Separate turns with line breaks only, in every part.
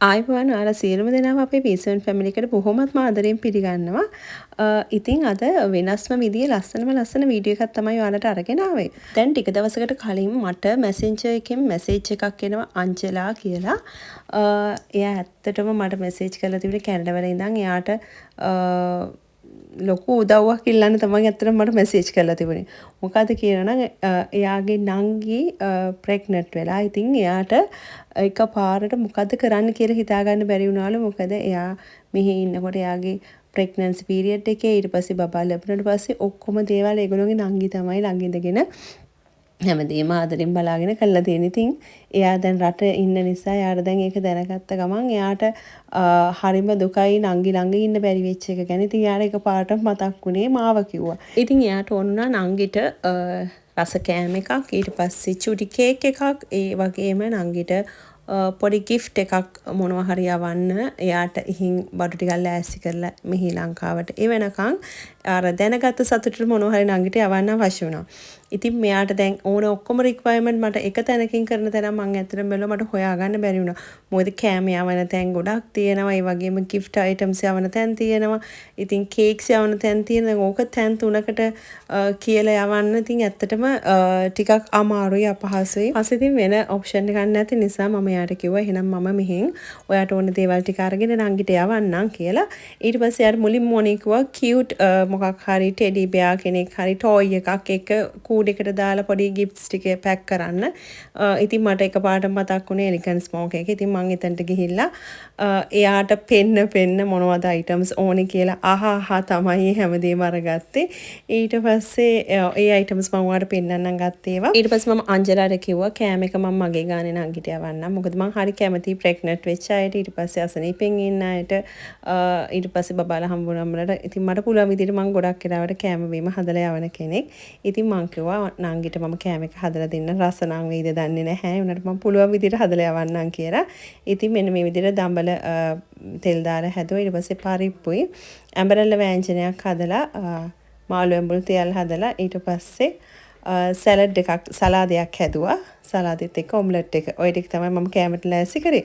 ආයිබෝන් ඔයාලා සියලුම දෙනාම අපේ V7 ෆැමිලි එකට බොහොමත්ම ආදරෙන් පිළිගන්නවා. ඉතින් අද වෙනස්ම විදිහේ ලස්සන වීඩියෝ එකක් තමයි ඔයාලට අරගෙන ආවේ. දැන් ටික දවසකට කලින් මට මැසෙන්ජර් එකෙන් මැසේජ් එකක් එනවා අංජලා කියලා. එයා ඇත්තටම මට මැසේජ් කරලා තිබුණේ කැනඩා වල ඉඳන්. එයාට ලොකු උදව්වක් ඉල්ලන්න තමයි ඇත්තටම මට මැසේජ් කරලා තිබුණේ. මොකද කියනනම් එයාගේ නංගි ප්‍රෙග්නන්ට් වෙලා. ඉතින් එයාට එකපාරට මොකද කරන්න කියලා හිතාගන්න බැරි වුණාලු. මොකද එයා මෙහි ඉන්නකොට එයාගේ ප්‍රෙග්නන්සි පීරියඩ් එකේ ඊට පස්සේ බබා ලැබුණාට පස්සේ ඔක්කොම දේවල් ඒගොල්ලෝගේ නංගි තමයි ළඟ ඉඳගෙන හැමදේම ආදරෙන් බලාගෙන කරලා තියෙන. ඉතින් එයා දැන් රට ඉන්න නිසා එයාට දැන් ඒක දැනගත්ත ගමන් එයාට හරිම දුකයි නංගි ළඟ ඉන්න බැරි වෙච්ච එක ගැන. ඉතින් එයාට එකපාරට මතක් වුණේ මාව කිව්වා. ඉතින් එයාට ඕන නංගිට රස කෑම එකක්, ඊට පස්සේ චුටි කේක් එකක්, ඒ වගේම නංගිට පොඩි ගිෆ්ට් එකක් මොනවා හරි යවන්න එයාට ඉහින් බඩු ටිකක් ලෑස්ති කරලා මෙහි ලංකාවට ඒ වෙනකන් අර දැනගත්ත සතුටට මොනවා හරි නංගිට යවන්න අවශ්‍ය වුණා. ඉතින් මෙයාට දැන් ඕන ඔක්කොම රික්වයර්මන්ට් මට එක තැනකින් කරන තැන මම ඇත්තටම බැලුවා මට හොයාගන්න බැරි වුණා. මොකද කෑම යවන තැන් ගොඩක් තියෙනවා. ඒ වගේම ගිෆ්ට් අයිටම්ස් යවන තැන් තියෙනවා. ඉතින් කේක්ස් යවන තැන් තියෙනවා. ඕක තැන් තුනකට කියලා යවන්න ඉතින් ඇත්තටම ටිකක් අමාරුයි අපහසුයි. ඊපස්සේ ඉතින් වෙන ඔප්ෂන් එකක් නැති නිසා මම එයාට කිව්වා එහෙනම් මම මෙහෙන් ඔයාට ඕන දේවල් ටික අරගෙන නංගිට යවන්නම් කියලා. ඊට පස්සේ එයාට මුලින්ම මොනේ කිව්වා කියුට් මොකක් හරි ටෙඩි බෙයා කෙනෙක් හරි ටෝයි එකක් එක කූඩේකට දාලා පොඩි ගිෆ්ට්ස් ටික පැක් කරන්න. ඉතින් මට එකපාරට මතක් වුණේ එලිගන්ස් ස්මෝක් එක. ඉතින් මං එතනට ගිහිල්ලා එයාට පෙන්න මොනවද අයිටම්ස් ඕනේ කියලා අහහ තමයි හැමදේම අරගත්තේ. ඊට පස්සේ ඒ අයිටම්ස් මම ඔයාලට පෙන්නන්නම් ගත්තේ ඒවා. ඊට පස්සේ මම අංජලාට කිව්වා කෑම එක මම මගේ ගානේ නංගිට යවන්නම්. මොකද මං හරි කැමතියි ප්‍රෙග්නන්ට් වෙච්ච අයට, ඊට පස්සේ අසනීපෙන් ඉන්න අයට, ඊට පස්සේ බබාලා හම්බුනම්ලට. ඉතින් මට පුළුවන් විදිහට මං ගොඩක් වෙලාවට කෑම බීම හදලා යවන කෙනෙක්. ඉතින් මං කිව්වා නංගිට මම කෑම එක හදලා දෙන්න. රස නම් වේද දන්නේ නැහැ. උනට මම පුළුවන් විදිහට හදලා යවන්නම් කියලා. ඉතින් මෙන්න මේ විදිහට දඹල තෙල් දාලා හැදුවා. ඊට පස්සේ පරිප්පුයි ඇඹරල්ල වෑංජනයක් හදලා මාළු ඇඹුල් තෙල් හදලා ඊට පස්සේ සැලඩ් එකක් සලාදයක් හැදුවා. සලාදෙත් එක්ක ඔම්ලට් එක. ඔය ටික තමයි මම කෑමට ලෑස්ති කරේ.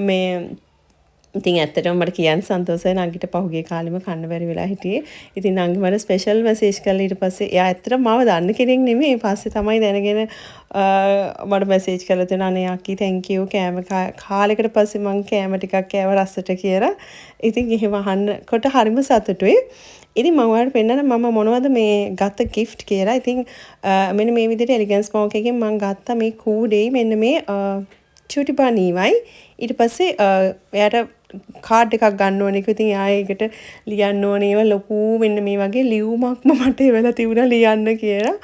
මේ ඉතින් ඇත්තටම මට කියන්න සන්තෝෂයි නංගිට පහුගිය කාලෙම කන්න බැරි වෙලා හිටියේ. ඉතින් නංගි මට ස්පෙෂල් මැසේජ් කරලා ඊට පස්සේ එයා ඇත්තටම මාව දන්න කෙනෙක් නෙමෙයි. පස්සේ තමයි දැනගෙන මට මැසේජ් කරලා තියෙනවා අනේ අක්කි thank you කෑම කාලෙකට පස්සේ මං කෑම ටිකක් කෑව රසට කියලා. ඉතින් එහෙම අහන්නකොට හරිම සතුටුයි. ඉතින් මම ඔයාලට පෙන්නන්න මම මොනවද මේ ගත්ත ගිෆ්ට් කියලා. ඉතින් මෙන්න මේ විදිහට එලිගන්ස් ස්මෝක් එකෙන් මම ගත්ත මේ කූඩේ මෙන්න මේ චුටි බනීවයි. ඊට පස්සේ එයාට කාඩ් එකක් ගන්න ඕනේ. ඉතින් ආයෙකට ලියන්න ඕනේ ඒවා ලොකු මෙන්න මේ වගේ ලියුමක්ම මට එවලා තිබුණා ලියන්න කියලා.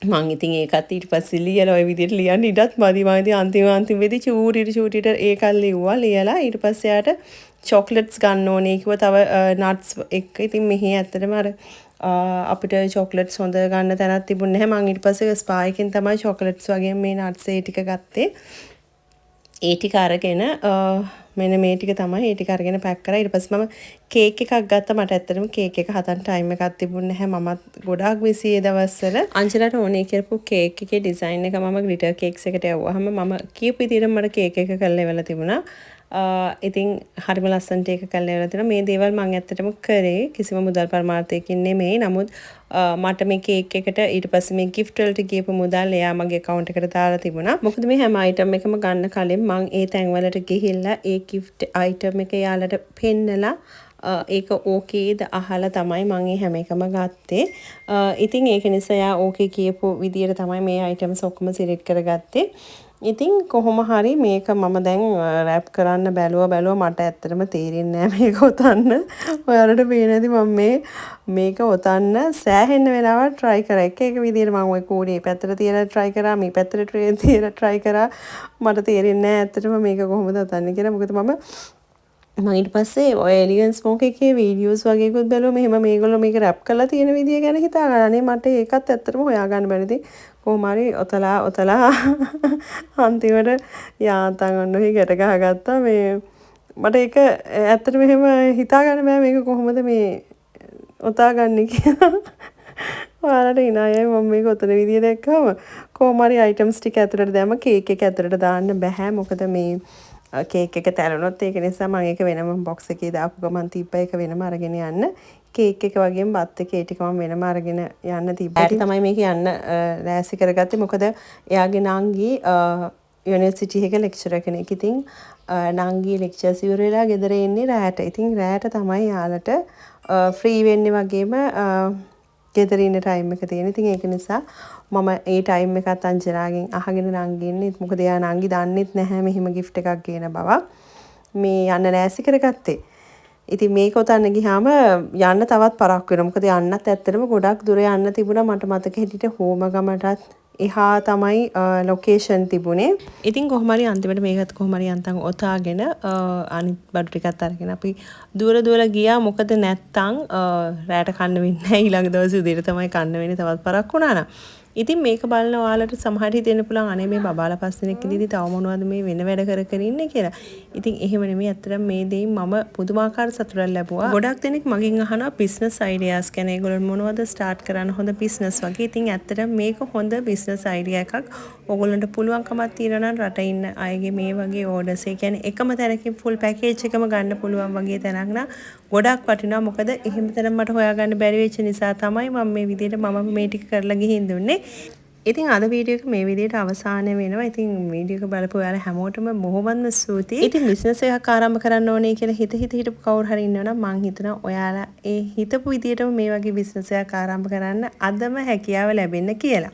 මං ඉතින් ඒකත් ඊට පස්සේ ලියලා ওই විදිහට ලියන්න ඉඩත් මදි. මම ඉතින් අන්තිම වෙදී චූටිට ඒකත් ලිව්වා. ලියලා ඊට පස්සේ යාට චොක්ලට්ස් ගන්න ඕනේ කිව්වා. තව නට්ස් එක්ක. ඉතින් මෙහි ඇත්තටම අර අපිට චොක්ලට්ස් හොඳ ගන්න තැනක් තිබුණේ නැහැ. මං ඊට පස්සේ ස්පා එකෙන් තමයි චොක්ලට්ස් වගේ මේ නට්ස් ඒ ටික ගත්තේ. ඒ ටික අරගෙන මෙන්න මේ ටික තමයි ඒ ටික අරගෙන පැක් කරා. ඊට පස්සේ මම කේක් එකක් ගත්තා. මට ඇත්තටම කේක් එක හදන්න ටයිම් එකක් තිබුණේ නැහැ. මමත් ගොඩාක් බිසි ඒ දවස්වල. අංජලාට ඕනේ කරපු කේක් එකේ ඩිසයින් එක මම ග්ලිටර් කේක්ස් එකට යවුවාම මම කියපු විදිහට මට කේක් එක කරලා ඉවරලා තිබුණා. ඉතින් හරිම ලස්සනට ඒක කරලා ඉවරලා තිබුණා. මේ දේවල් මම ඇත්තටම කරේ කිසිම මුදල් පරමාර්ථයකින් නෙමෙයි. නමුත් මට මේ කේක් එකට ඊට පස්සේ මේ ගිෆ්ට් වලට ගියපු මුදල් එයා මගේ account එකට දාලා තිබුණා. මොකද මේ හැම item එකම ගන්න කලින් මම ඒ තැන් වලට ගිහිල්ලා ඒ gift item එක යාලට පෙන්නලා ඒක ඕකේද අහලා තමයි මම මේ හැම එකම ගත්තේ. ඉතින් ඒක නිසා යා ඕකේ කියපු විදියට තමයි මේ items ඔක්කොම select කරගත්තේ. ඉතින් කොහොම හරි මේක මම දැන් රැප් කරන්න බැලුවා මට ඇත්තටම තේරෙන්නේ නැහැ මේක ඔතන්න. ඔයාලට පේනදී මම මේක ඔතන්න සෑහෙන වෙලාවක් try කරා. එක විදිහට මම ওই කූඩේ පැත්තට තියලා try කරා, මේ පැත්තට තියලා try කරා. මට තේරෙන්නේ නැහැ ඇත්තටම මේක කොහොමද ඔතන්නේ කියලා. මොකද මම ඊට පස්සේ ඔය එලිගන්ස් ස්මෝක් එකේ වීඩියෝස් වගේකුත් බැලුවා. මෙහෙම මේගොල්ලෝ මේක රැප් කරලා තියෙන විදිය ගැන හිතා ගන්න. මට ඒකත් ඇත්තටම හොයාගන්න බැරිදී. කොහොම හරි ඔතලා අන්තිමට යාන්තම් ඔන්න ඔහි ගැට ගහගත්තා. මේ මට ඒක ඇත්තටම එහෙම හිතා ගන්න බෑ මේක කොහොමද මේ ඔතාගන්නේ කියලා. ඔයාලට ඉනායයි මම මේක ඔතන විදිය දැක්කම කොහොම හරි අයිටම්ස් ටික ඇතුළට දැම්ම කේක් එක ඇතුළට දාන්න බෑ. මොකද මේ කේක් එක තැරුණොත් ඒක නිසා මම ඒක වෙනම බොක්ස් එකේ දාපු ගමන් තිබ්බ එක වෙනම අරගෙන යන්න. කේක් එක වගේම බත් එක ඒ ටික මම වෙනම අරගෙන යන්න තිබ්බා. ඒකට තමයි මේක යන්න ලෑස්ති කරගත්තේ. මොකද එයාගේ නංගි යුනිවර්සිටි එකේ ලෙක්චරර් කෙනෙක්. ඉතින් නංගි ලෙක්චර්ස් ඉවර වෙලා ගෙදර එන්නේ රැට. ඉතින් රැට තමයි යාලට ෆ්‍රී වෙන්නේ වගේම ගෙදර ඉන්න ටයිම් එක තියෙන. ඉතින් ඒක නිසා මම ඒ ටයිම් එකත් අංජනාගෙන් අහගෙන නංගි ඉන්නේ. මොකද එයා නංගි දන්නෙත් නැහැ මෙහිම ගිෆ්ට් එකක් ගේන බව. මේ යන්න ලෑස්ති කරගත්තේ. ඉතින් මේක උතන්න ගියාම යන්න තවත් පරක් වෙනවා. මොකද යන්නත් ඇත්තටම ගොඩක් දුර යන්න තිබුණා. මට මතක හිටිට හෝමගමටත් එහා තමයි ලොකේෂන් තිබුණේ. ඉතින් කොහොම හරි අන්තිමට මේකත් කොහොම හරි යන්තම් ඔතාගෙන අනිත් බඩු ටිකත් අරගෙන අපි දුර ගියා. මොකද නැත්තම් රැට කන්න වෙන්නේ නැහැ. ඊළඟ දවසේ උදේට තමයි කන්න වෙන්නේ. තවත් පරක් වුණා නා. ඉතින් මේක බලන ඔයාලට සමහර හිතෙන්න පුළුවන් අනේ මේ බබාලා පස් දිනක් ඉඳිදි තව මොනවද මේ වෙන වැඩ කර ඉන්නේ කියලා. ඉතින් එහෙම නෙමෙයි. අත්‍තරම් මේ දෙයින් මම පුදුමාකාර සතුටක් ලැබුවා. ගොඩක් දෙනෙක් මගෙන් අහනවා බිස්නස් අයිඩියාස් ගැන. ඒගොල්ලෝ මොනවද ස්ටාර්ට් කරන්න හොඳ බිස්නස් වගේ. ඉතින් ඇත්තටම මේක හොඳ බිස්නස් අයිඩියා එකක්. ඕගොල්ලන්ට පුළුවන්කමක් තියෙනවා නම් රට ඉන්න අයගේ මේ වගේ ඕඩර්ස් ඒ කියන්නේ එකම තැනකින් ෆුල් පැකේජ් එකම ගන්න පුළුවන් වගේ තැනක් නම් ගොඩක් වටිනවා. මොකද එහෙම තැනක් මට හොයාගන්න බැරි වෙච්ච නිසා තමයි මම මේ විදිහට මම මේ ටික කරලා ගිහින් දුන්නේ. ඉතින් අද වීඩියෝ එක මේ විදිහට අවසානය වෙනවා. ඉතින් වීඩියෝ එක බලපු ඔයාලා හැමෝටම බොහොමත්ම ස්තුතියි. ඉතින් බිස්නස් එකක් ආරම්භ කරන්න ඕනේ කියලා හිතපු කවුරු හරි ඉන්නවනම් මං හිතනවා ඔයාලා ඒ හිතපු විදිහටම මේ වගේ බිස්නස් එකක් ආරම්භ කරන්න අදම හැකියාව ලැබෙන්න කියලා.